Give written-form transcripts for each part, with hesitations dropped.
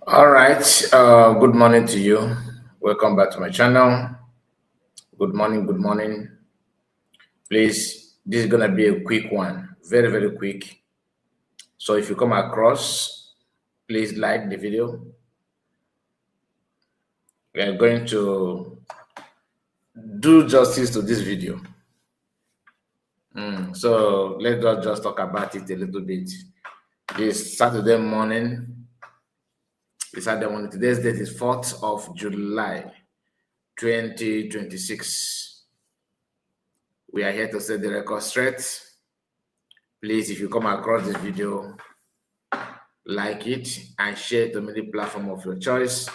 All right. Good morning to you. Welcome back to my channel. Good morning. Good morning. Please, this is gonna be a quick one, very very quick. So if you come across, please like the video. We are going to do justice to this video. So let's just talk about it a little bit. This Saturday morning. Today's date is 4th of July, 2026. We are here to set the record straight. Please, if you come across this video, like it and share it to many platforms of your choice.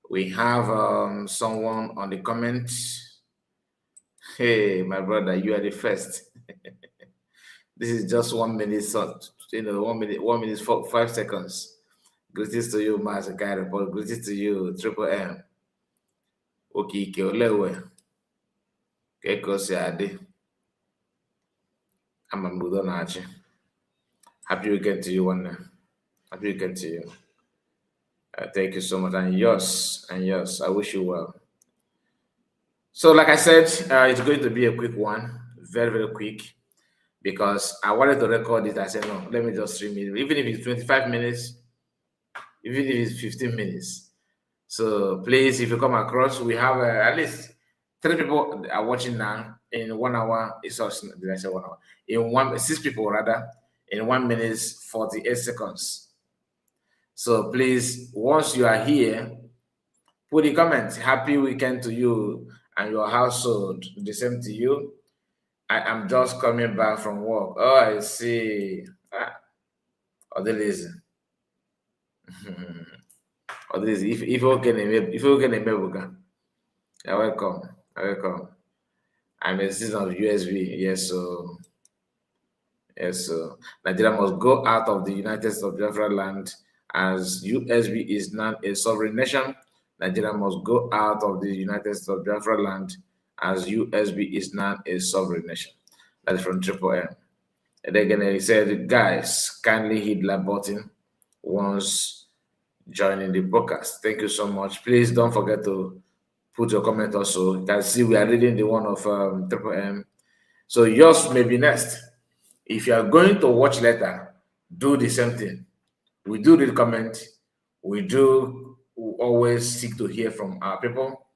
We have someone on the comments. Hey, my brother, you are the first. This is just 1 minute, 1 minute, 5 seconds. Greetings to you, Mazi. Greetings to you, Triple M. Okay, Olewe. Kekosiade. I'm a Mudonachi. Happy weekend to you, one. Happy weekend to you. Thank you so much. And yes, I wish you well. So, like I said, it's going to be a quick one, very, very quick, because I wanted to record it. I said, no, let me just stream it, even if it's 25 minutes, even if it's 15 minutes. So, please, if you come across, we have at least 3 people are watching now in 1 hour. Did I say 1 hour? 6 people rather, in 1 minute, 48 seconds. So please, once you are here, put a comment. Happy weekend to you and your household. The same to you. I am just coming back from work. Oh, I see. If you're welcome. I'm a citizen of USB. Yes, so Nigeria must go out of the United States of Biafra land. As USB is now a sovereign nation, Nigeria must go out of the United States of Biafra land as USB is now a sovereign nation. That is from Triple M. And again, he said, guys, kindly hit that button once joining the podcast. Thank you so much. Please don't forget to put your comment also. You can see we are reading the one of Triple M. So yours may be next. If you are going to watch later, do the same thing. We do read comment. We always seek to hear from our people.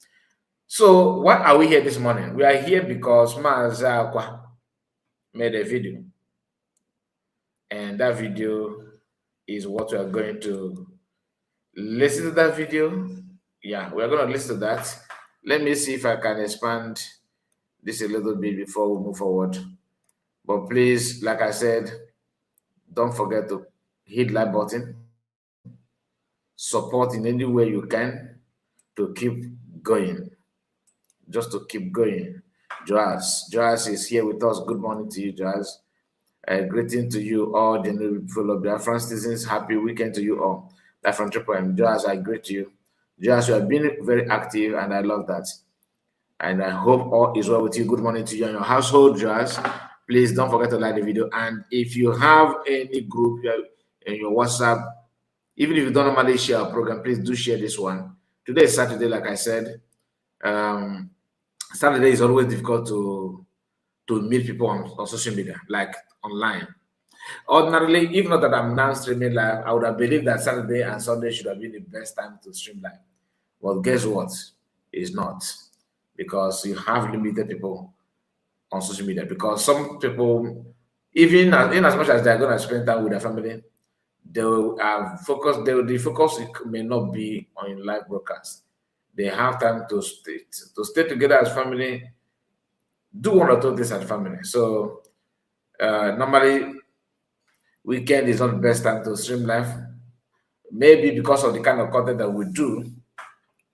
So why are we here this morning? We are here because Mazi Akwa made a video. And that video is what we are going to listen to that video. Yeah, we are going to listen to that. Let me see if I can expand this a little bit before we move forward. But please, like I said, don't forget to hit like button, support in any way you can to keep going, just to keep going. Joas is here with us. Good morning to you, Joas. Greeting to you all, the new people of Biafran citizens. Happy weekend to you all. That from Triple M. Joas, I greet you. Joas, you have been very active, and I love that. And I hope all is well with you. Good morning to you and your household, Joas. Please don't forget to like the video. And if you have any group in your WhatsApp, even if you don't normally share a program, please do share this one. Today is Saturday, like I said. Saturday is always difficult to meet people on social media, like online. Ordinarily, if not that I'm now streaming live, I would have believed that Saturday and Sunday should have been the best time to stream live. Well, guess what? It's not, because you have limited people on social media. Because some people, even in as much as they're going to spend time with their family, they will focus. The focus may not be on live broadcast. They have time to stay together as family, do 1 or 2 things as family. So normally, weekend is not the best time to stream live. Maybe because of the kind of content that we do.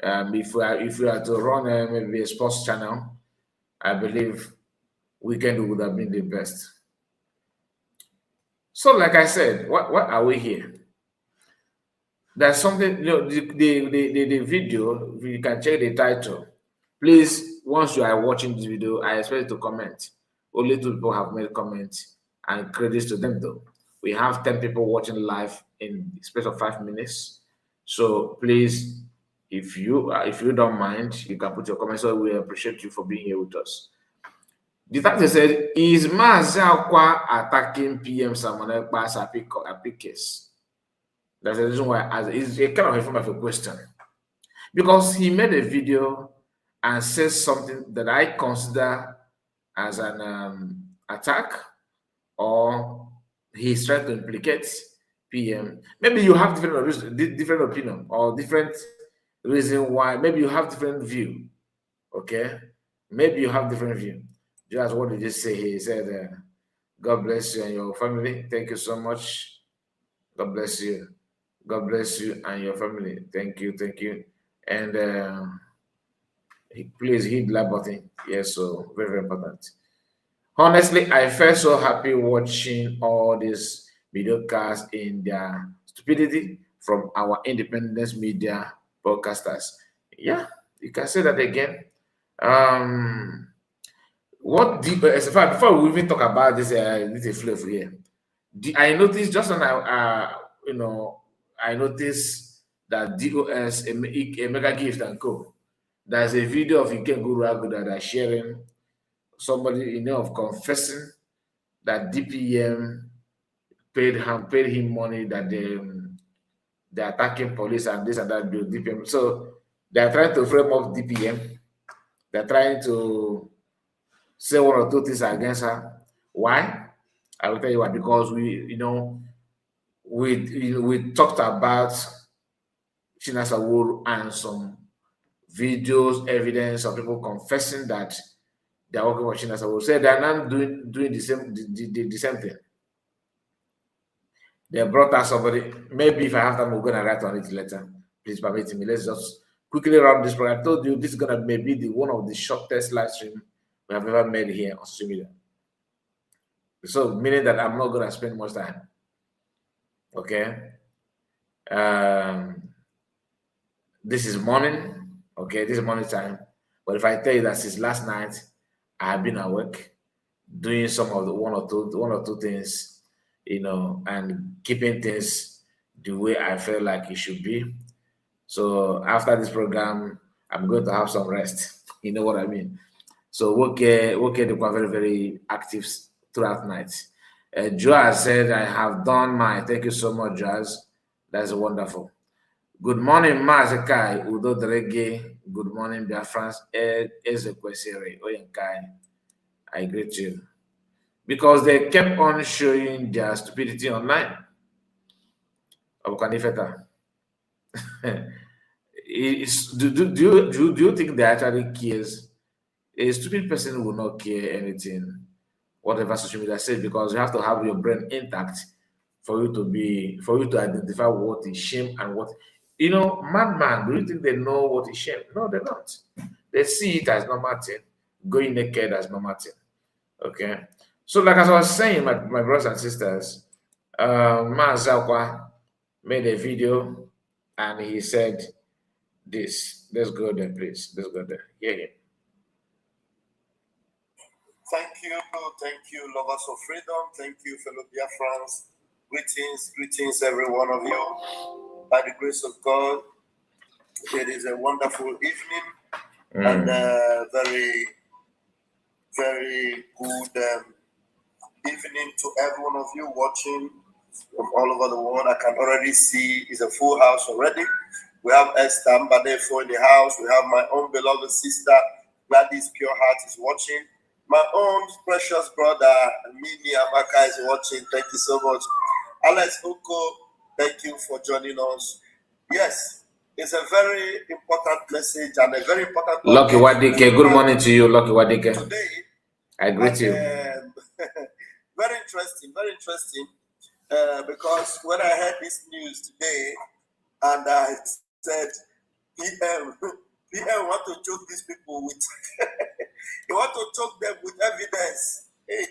If we are to run maybe a sports channel, I believe weekend would have been the best. So, like I said, what are we here? There's something, the video, you can check the title. Please, once you are watching this video, I expect you to comment. Only 2 people have made comments, and credits to them though. We have 10 people watching live in the space of 5 minutes. So please, if you don't mind, you can put your comments. So we appreciate you for being here with us. The title said, "Is Mazi Akwa attacking PM Samuel Ekpa's appeal case?" That's the reason why it's a kind of a form of a question, because he made a video and says something that I consider as an attack, or he's trying to implicate PM. Maybe you have different opinion or different reason why. Maybe you have different view. Okay, maybe you have different view. Just what did he say? He said, "God bless you and your family. Thank you so much. God bless you. God bless you and your family. Thank you, thank you." And please hit the like button. Yes, so very, very important. Honestly, I felt so happy watching all these video casts in their stupidity from our independent media broadcasters. Yeah, you can say that again. What deep? In fact, before we even talk about this flavor here, I noticed just when I noticed that DOS a mega gift and co. There's a video of Ike Guru Aguda that are sharing somebody of confessing that DPM paid him money, that they're attacking police and this and that DPM. So they're trying to frame up DPM. They're trying to say one or two things against her. Why? I will tell you why. Because we talked about Chinasa Wool and some videos, evidence of people confessing that they're working for Chinasa Wool. Say they're not doing the same thing. They brought out somebody. Maybe if I have time, we're gonna write on it later. Please permit me. Let's just quickly run this program. I told you this is gonna maybe the one of the shortest live stream we have ever made here on social media. So meaning that I'm not gonna spend much time. Okay. This is morning. Okay, this is morning time. But if I tell you that since last night I have been at work doing some of the one or two things, and keeping things the way I feel like it should be. So after this program, I'm going to have some rest. You know what I mean? So they were very, very active throughout night. Joaz said, "I have done my." Thank you so much, Joaz. That's wonderful. Good morning, Mazi Udo Drege. Good morning, Biafrans. Ezekwesiri Oyenkai. I greet you. Because they kept on showing their stupidity online. Do you think they actually cares? A stupid person will not care anything, whatever social media says, because you have to have your brain intact for you to identify what is shame and what madman. Do you think they know what is shame? No, they don't. They see it as normal thing, going naked as normal thing. Okay. So, like as I was saying, my brothers and sisters, Mazi Akwa made a video and he said this. Let's go there, please. Let's go there. Yeah. Thank you, lovers of freedom. Thank you, fellow Biafrans. Greetings, every one of you. By the grace of God, it is a wonderful evening and very, very good evening to every one of you watching from all over the world. I can already see it's a full house already. We have Esther Mbadefo in the house. We have my own beloved sister, Gladys Pure Heart, is watching. My own precious brother, Mimi Amaka, is watching. Thank you so much. Alex Oko, thank you for joining us. Yes, it's a very important message and a very important... Lucky Wadike, good morning to you, Lucky Wadike. Today, I greet you. Very interesting, because when I heard this news today, and I said, PM want to choke these people with, you want to choke them with evidence. Hey,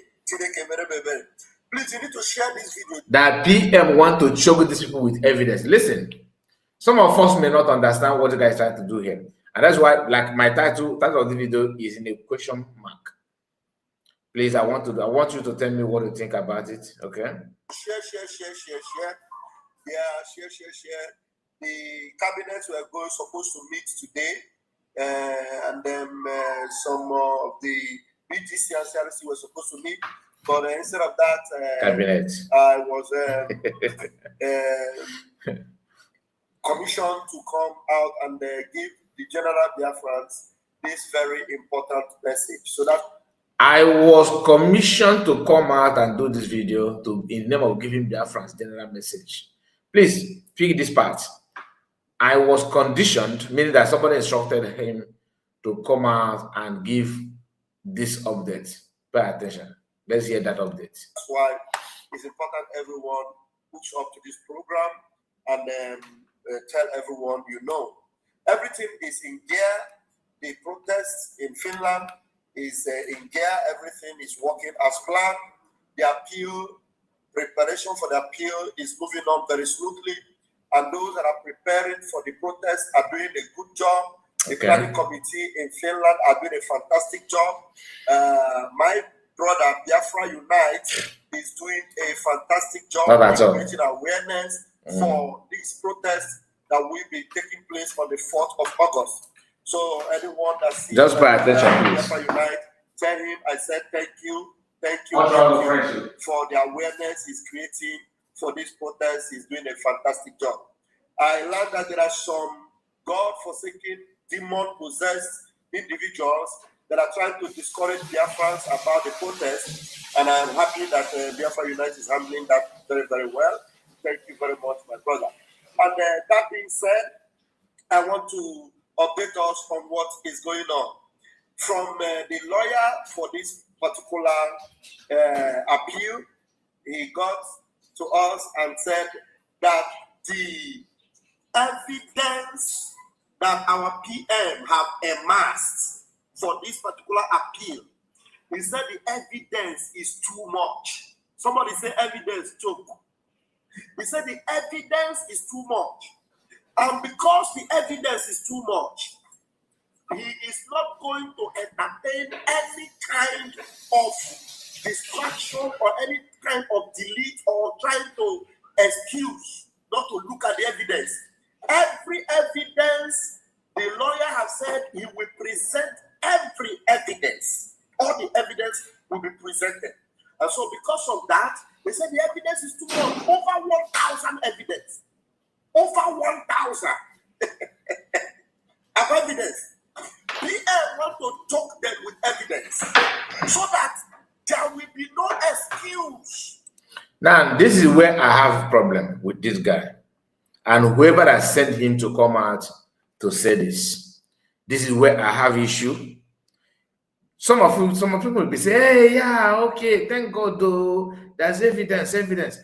please, you need to share this video. That PM want to choke these people with evidence. Listen, some of us may not understand what the guy is trying to do here. And that's why, like, my title of the video is in a question mark. Please, I want you to tell me what you think about it, okay? Share. Yeah, share. The cabinets were supposed to meet today, and then some of the BTC and CRC were supposed to meet, but instead of that, cabinet, I was commissioned to come out and give the general Biafrans this very important message. So that I was commissioned to come out and do this video in name of giving Biafrans general message. Please pick this part. I was conditioned, meaning that somebody instructed him to come out and give this update. Pay attention. Let's hear that update. That's why it's important everyone hooks up to this program and tell everyone you know. Everything is in gear. The protests in Finland is in gear. Everything is working as planned. The appeal, preparation for the appeal is moving on very smoothly. And those that are preparing for the protest are doing a good job. The planning committee in Finland are doing a fantastic job. My brother, Biafra Unite, is doing a fantastic job in creating awareness for these protests that will be taking place on the 4th of August. So anyone that sees just pay attention, Biafra Unite, tell him I said thank you for the awareness he's creating for this protest. He's doing a fantastic job. I learned that there are some God-forsaken, demon-possessed individuals that are trying to discourage Biafrans about the protest, and I am happy that Biafra Unite is handling that very, very well. Thank you very much, my brother. And that being said, I want to update us on what is going on. From the lawyer for this particular appeal, he got to us and said that the evidence that our PM have amassed for this particular appeal, he said the evidence is too much. Somebody say evidence choke. He said the evidence is too much. And because the evidence is too much, he is not going to entertain any kind of distraction or any kind of delete or trying to excuse not to look at the evidence. Every evidence, the lawyer has said he will present every evidence. All the evidence will be presented. And so because of that, they said the evidence is too much. Over 1,000 evidence. Over 1,000 of evidence. PM want to talk them with evidence so that there will be no excuse. Now, this is where I have a problem with this guy and whoever has sent him to come out to say this. This is where I have issue. Some people will be saying, hey, yeah, okay, thank God, though, there's evidence.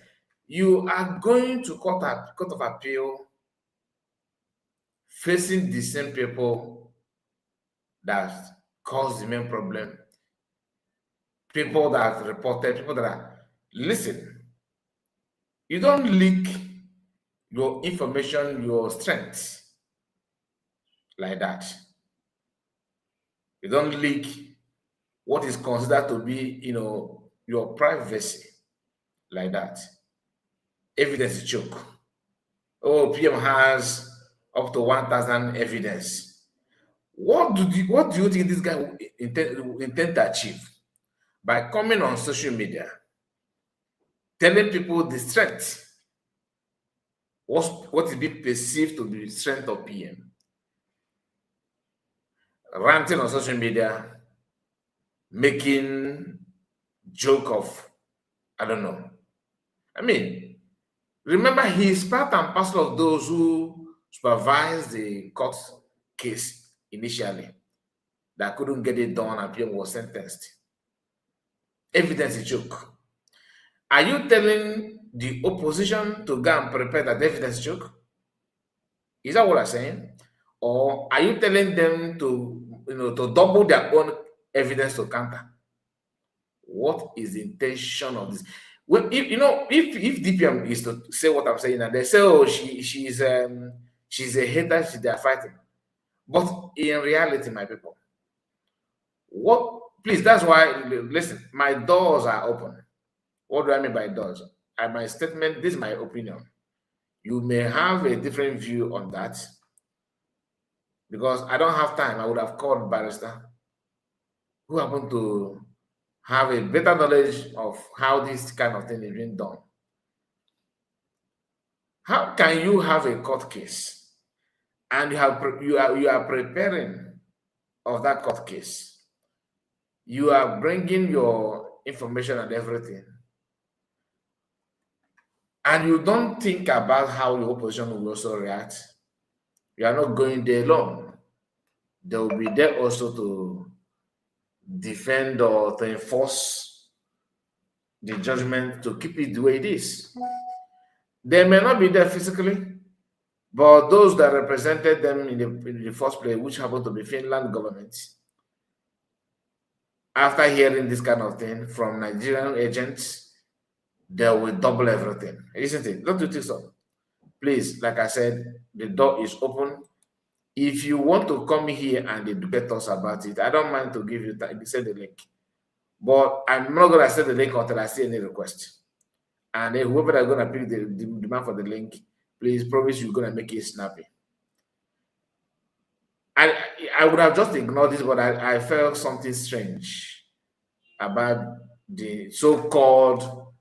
You are going to court of appeal facing the same people that caused the main problem. People that reported, people that are, listen, you don't leak your information, your strength like that. You don't leak what is considered to be, your privacy like that. Evidence is choke. Oh, PM has up to 1,000 evidence. What do you think this guy will intend to achieve by coming on social media, telling people the strength, what is being perceived to be the strength of PM, ranting on social media, making joke of, I don't know. I mean, remember, he is part and parcel of those who supervised the court case initially that couldn't get it done and PM was sentenced. Evidence is joke. Are you telling the opposition to go and prepare that evidence joke? Is that what I'm saying? Or are you telling them to, to double their own evidence to counter? What is the intention of this? Well, if DPM is to say what I'm saying, and they say, oh, she's a hater, they're fighting. But in reality, my people, please, that's why, listen, my doors are open. What do I mean by doors? My statement, this is my opinion. You may have a different view on that because I don't have time. I would have called barrister who happen to have a better knowledge of how this kind of thing is being done. How can you have a court case and you are preparing of that court case? You are bringing your information and everything, and you don't think about how the opposition will also react. You are not going there alone. They will be there also to defend or to enforce the judgment to keep it the way it is. They may not be there physically, but those that represented them in the first place, which happened to be Finland government, after hearing this kind of thing from Nigerian agents, they will double everything, isn't it? Don't you think so? Please, like I said, the door is open. If you want to come here and educate us about it, I don't mind to give you send the link. But I'm not going to send the link until I see any request. And then whoever is going to pick the demand for the link, please promise you're going to make it snappy. I would have just ignored this, but I felt something strange about the so-called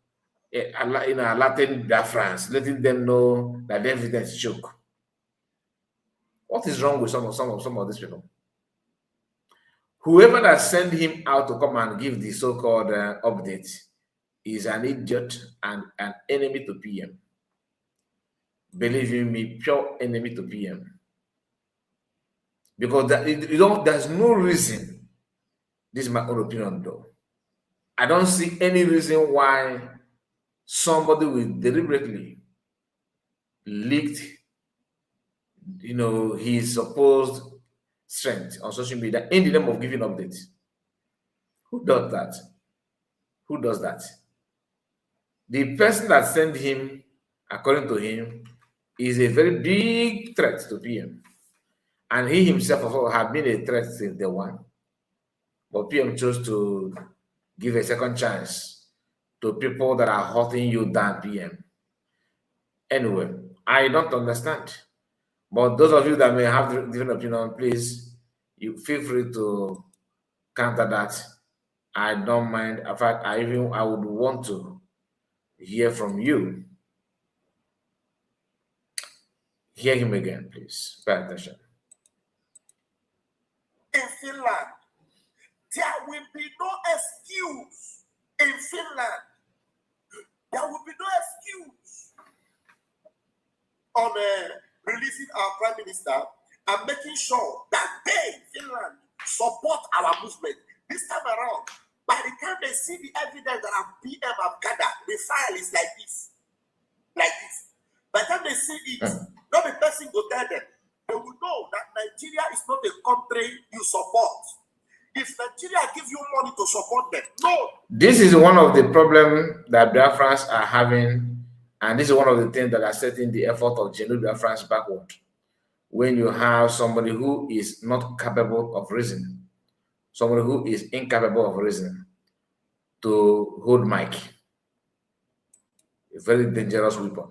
Latin Biafrans, letting them know that the evidence joke. What is wrong with some of these people? Whoever that sent him out to come and give the so-called update is an idiot and an enemy to PM. Believe you me, pure enemy to PM. Because there's no reason. This is my own opinion, though. I don't see any reason why somebody will deliberately leaked, his supposed strength on social media in the name of giving updates. Who does that? Who does that? The person that sent him, according to him, is a very big threat to PM. And he himself also had been a threat since day one. But PM chose to give a second chance to people that are hurting you than PM. Anyway, I don't understand. But those of you that may have different opinion, please, you feel free to counter that. I don't mind. In fact, I would want to hear from you. Hear him again, please. Pay attention. In Finland, there will be no excuse. In Finland, there will be no excuse on releasing our prime minister and making sure that they, Finland, support our movement. This time around, by the time they see the evidence that our PM have gathered, the file is like this. Like this. By the time they see it, not the person will tell them. They will know that Nigeria is not a country you support. If Nigeria gives you money to support them, no. This is one of the problems that Biafrans are having, and this is one of the things that are setting the effort of genuine Biafrans backward. When you have somebody who is not capable of reasoning, somebody who is incapable of reasoning to hold mic, a very dangerous weapon.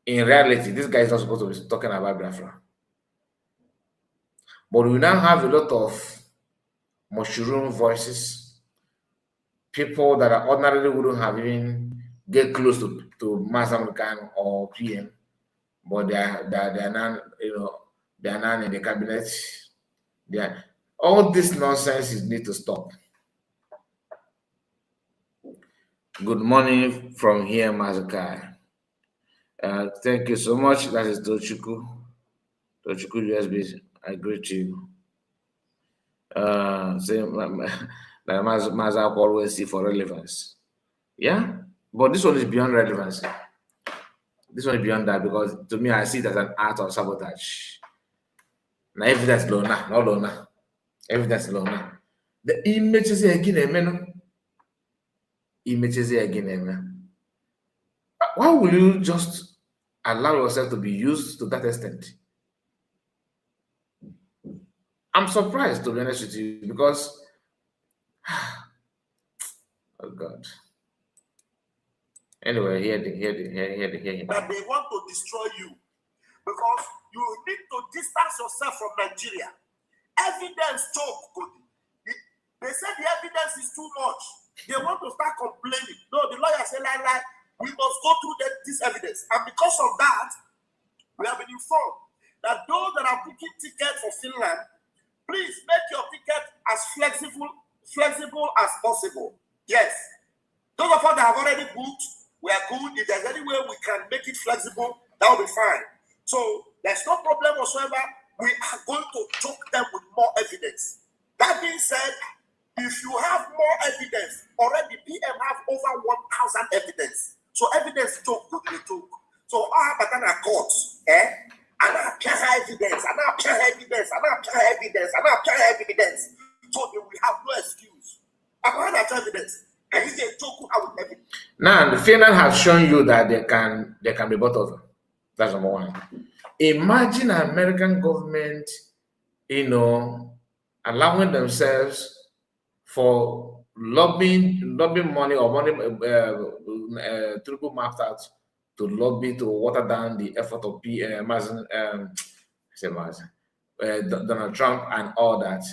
In reality, this guy is not supposed to be talking about Biafra. But we now have a lot of mushroom voices, people that are ordinarily wouldn't have even get close to Mazi or PM, but they are now, they are now in the cabinet. All this nonsense need to stop. Good morning from here, Mazi. Thank you so much. That is Tochukwu USB. I greet you. Same that Mazi always see for relevance. Yeah, but this one is beyond relevance. This one is beyond that because to me, I see it as an art of sabotage. Now, evidence low now, not low now. Evidence low now. The images again, amen. Images again, amen. Why will you just allow yourself to be used to that extent? I'm surprised, to be honest with you, because oh God. Anyway, hear him. That they want to destroy you because you need to distance yourself from Nigeria. Evidence choke. They said the evidence is too much. They want to start complaining. No, the lawyer said, like, we must go through this evidence. And because of that, we have been informed that those that are booking tickets for Finland, please make your ticket as flexible as possible. Yes. Those of us that have already booked, we are good. If there's any way we can make it flexible, that will be fine. So there's no problem whatsoever. We are going to choke them with more evidence. That being said, if you have more evidence, already PM have over 1,000 evidence. So evidence choke, good they choke. So I have a court, and I apply evidence, and I apply evidence, and I apply evidence, and I apply evidence. So they will have no excuse. I have evidence. And if they choke out with evidence. Now the Finland has shown you that they can be bought over. That's number one. Imagine American government, allowing themselves for lobbying money or money triple mapped out to lobby to water down the effort of Donald Trump and all that.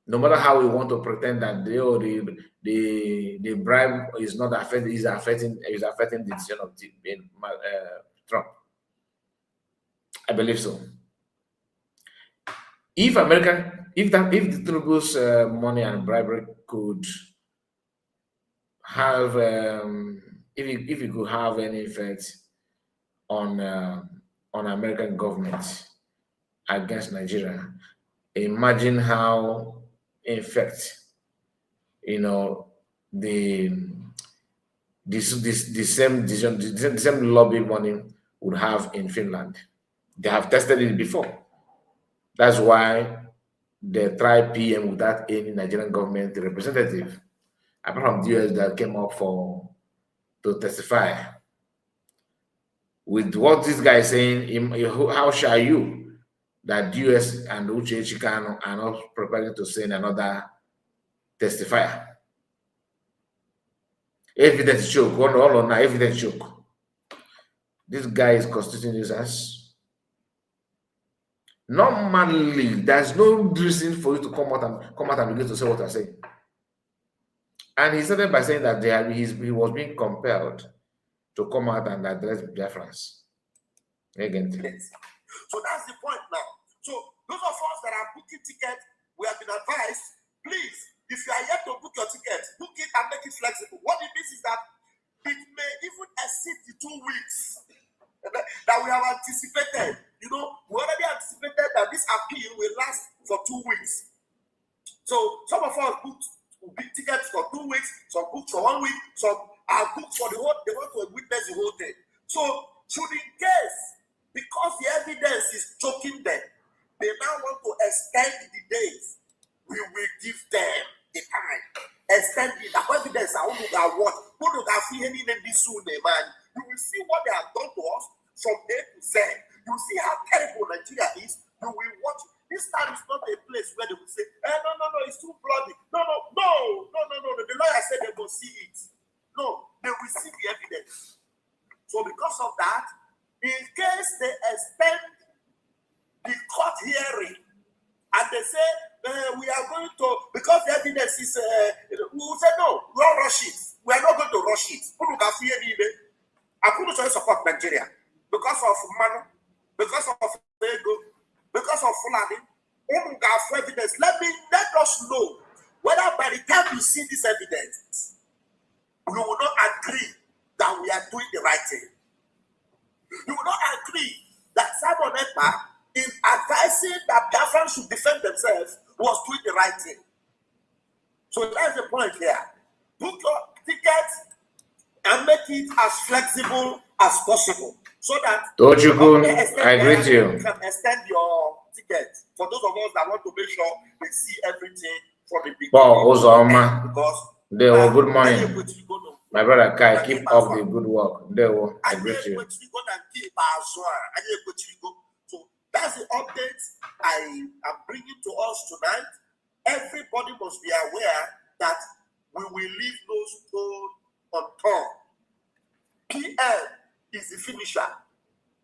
No matter how we want to pretend that the bribe is not affecting, is affecting the decision of Trump. I believe so. If the Tinubu's money and bribery could have, if it could have any effect on American government against Nigeria, imagine how, in fact, the same decision, the same lobby money would have in Finland. They have tested it before. That's why they tried PM without any Nigerian government representative, apart from the US that came up to testify. With what this guy is saying, how sure are you that the US and Uche Chikano are not preparing to send another testifier? Evidence choke, evidence choke. This guy is constituting his ass. Normally, there's no reason for you to come out and begin to say what I say. And he started by saying that he was being compelled to come out and address Biafrans. Again. So that's the point now. So those of us that are booking tickets, we have been advised, please, if you are yet to book your ticket, book it and make it flexible. What it means is that it may even exceed the 2 weeks that we have anticipated. We already anticipated that this appeal will last for 2 weeks. So some of us booked big tickets for 2 weeks, some booked for 1 week, some are booked for the whole, they want to witness the whole thing. So should in case, because the evidence is choking them, they now want to extend the days, we will give them the time. Extend the evidence. I want to get what? Who do I feel any name this soon, man? You will see what they have done to us from A to Z. You will see how terrible Nigeria is. You will watch. This time is not a place where they will say, no, it's too bloody. No. The lawyer said they will see it. No, they will see the evidence. So because of that, in case they extend the court hearing and they say, we are going to, because the evidence is, we will say, no, we don't rush it. We are not going to rush it. I couldn't support Nigeria because of money, because of ego, because of Fulani. Evidence. Let us know whether by the time you see this evidence, you will not agree that we are doing the right thing. You will not agree that Simon Ekpa, in advising that Biafrans should defend themselves, was doing the right thing. So that's the point here. Book your tickets and make it as flexible as possible, so that I agree with you. You can extend your ticket for those of us that want to make sure they see everything from the beginning. Wow, because they were good morning. My brother Kai, keep up the good work. They will agree with you. So that's the update I am bringing to us tonight. Everybody must be aware that we will leave no stone unturned PM is the finisher.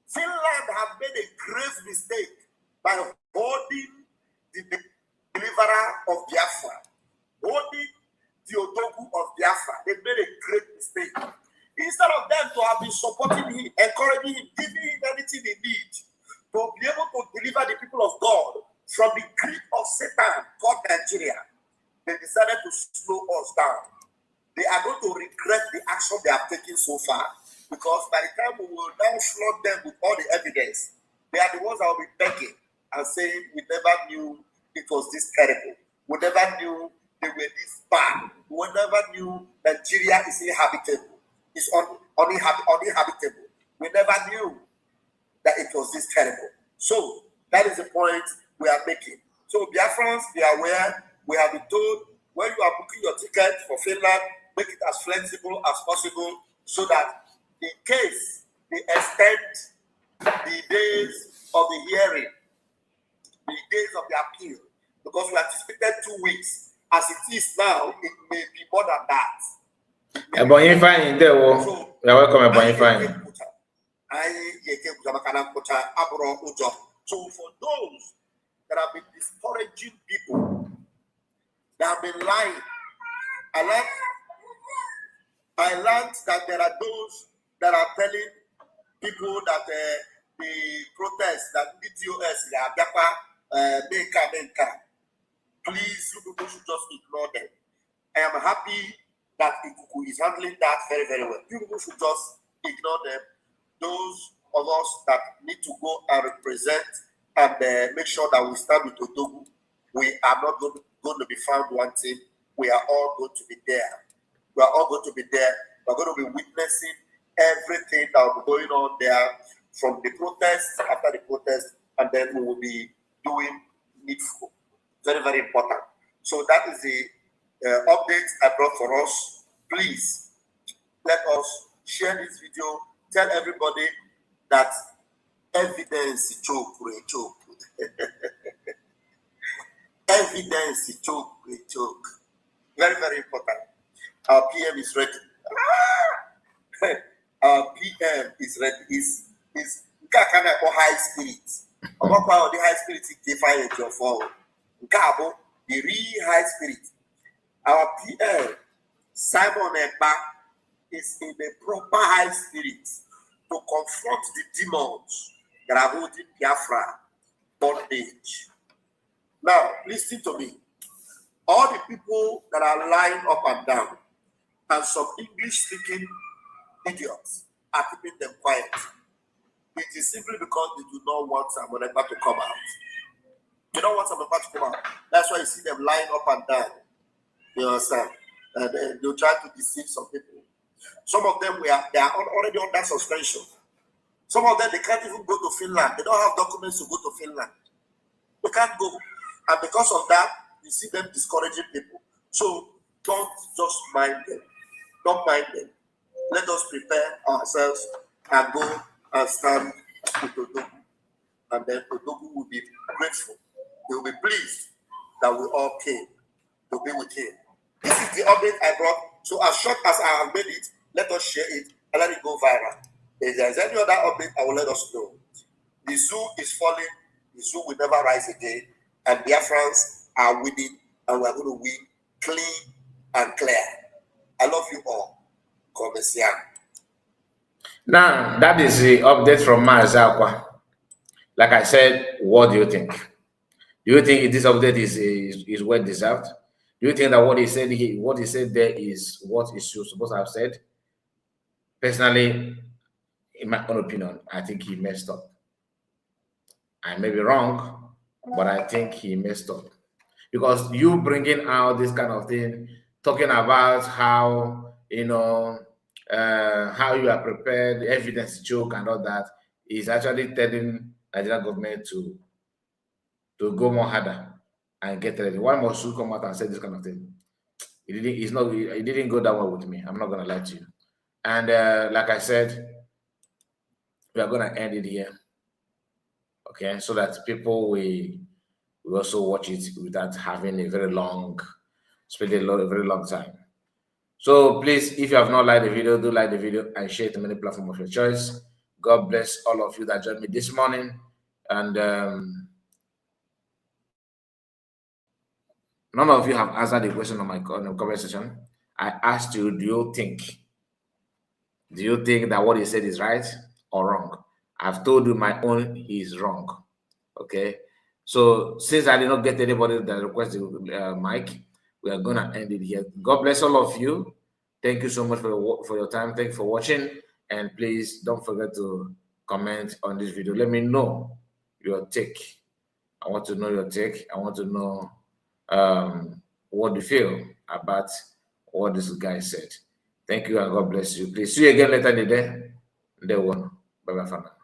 Finland have made a grave mistake by holding the deliverer of Biafra, holding the Odogu of Biafra. They made a great mistake. Instead of them to have been supporting him, encouraging him, giving him anything he needs to be able to deliver the people of God from the grip of Satan called Nigeria, they decided to slow us down. They are going to regret the action they have taken so far, because by the time we will now flood them with all the evidence, they are the ones that will be begging and saying, we never knew it was this terrible. We never knew they were this bad. We never knew Nigeria is inhabitable. It's uninhabitable. We never knew that it was this terrible. So that is the point we are making. So Biafrans, be aware. We have been told when you are booking your ticket for Finland, make it as flexible as possible, so that in case they extend the days of the hearing, the days of the appeal, because we anticipated 2 weeks. As it is now, it may be more than that. So, you're welcome, Ebonyi. So for those that have been discouraging people, that have been lying, I learned that there are those that are telling people that the protest, that BTOS, please, you people should just ignore them. I am happy that Ikuku is handling that very, very well. You people should just ignore them. Those of us that need to go and represent and make sure that we stand with Odogu, we are not going to be found wanting. We are all going to be there. We are all going to be there. We are going to be witnessing everything that will be going on there, from the protest, after the protest, and then we will be doing needful. Very, very important. So that is the update I brought for us. Please let us share this video. Tell everybody that evidence is choke. Evidence is choke. Very, very important. Our PM is ready. Our PM is ready. Is kind of high spirit. About the high spirit define your fall. Gabo, the real high spirit. Our PM, Simon Ekpa, is in a proper high spirit to confront the demons that are holding Biafra bondage. Now, listen to me. All the people that are lying up and down, and some English-speaking idiots are keeping them quiet. It is simply because they do not want someone Ekpa to come out. They don't want someone Ekpa to come out. That's why you see them lying up and down. You understand? And they'll try to deceive some people. Some of them they are already under suspension. Some of them, they can't even go to Finland. They don't have documents to go to Finland. They can't go. And because of that, you see them discouraging people. So don't just mind them. Don't mind them. Let us prepare ourselves and go and stand with Odogu. And then Odogu will be grateful. He will be pleased that we all came to be with him. This is the update I brought. So as short as I have made it, let us share it and let it go viral. If there is any other update, I will let us know. The zoo is falling. The zoo will never rise again. And Biafrans are winning, and we are going to win clean and clear. I love you all. Komesian. Now, that is the update from Mazi Akwa. Like I said, what do you think? Do you think this update is well deserved? Do you think that what he said there is what he should supposed to have said? Personally, in my own opinion, I think he messed up. I may be wrong, but I think he messed up. Because you bringing out this kind of thing, talking about how, how you are prepared, evidence joke and all that, is actually telling Nigerian government to go more harder and get ready. Why must you come out and say this kind of thing? It didn't go that well with me. I'm not gonna lie to you. And like I said, we are gonna end it here. Okay, so that people will also watch it without having a very long, spend a very long time. So please, if you have not liked the video, do like the video and share it to many platforms of your choice. God bless all of you that joined me this morning. And none of you have answered the question on my comment section. I asked you, do you think that what he said is right or wrong? I've told you my own is wrong. Okay. So since I did not get anybody that requested mic, we are gonna end it here. God bless all of you. Thank you so much for your time. Thank you for watching, and please don't forget to comment on this video. Let me know your take. I want to know your take. I want to know what you feel about what this guy said. Thank you and God bless you. Please see you again later in the day. Day one. Bye bye for now.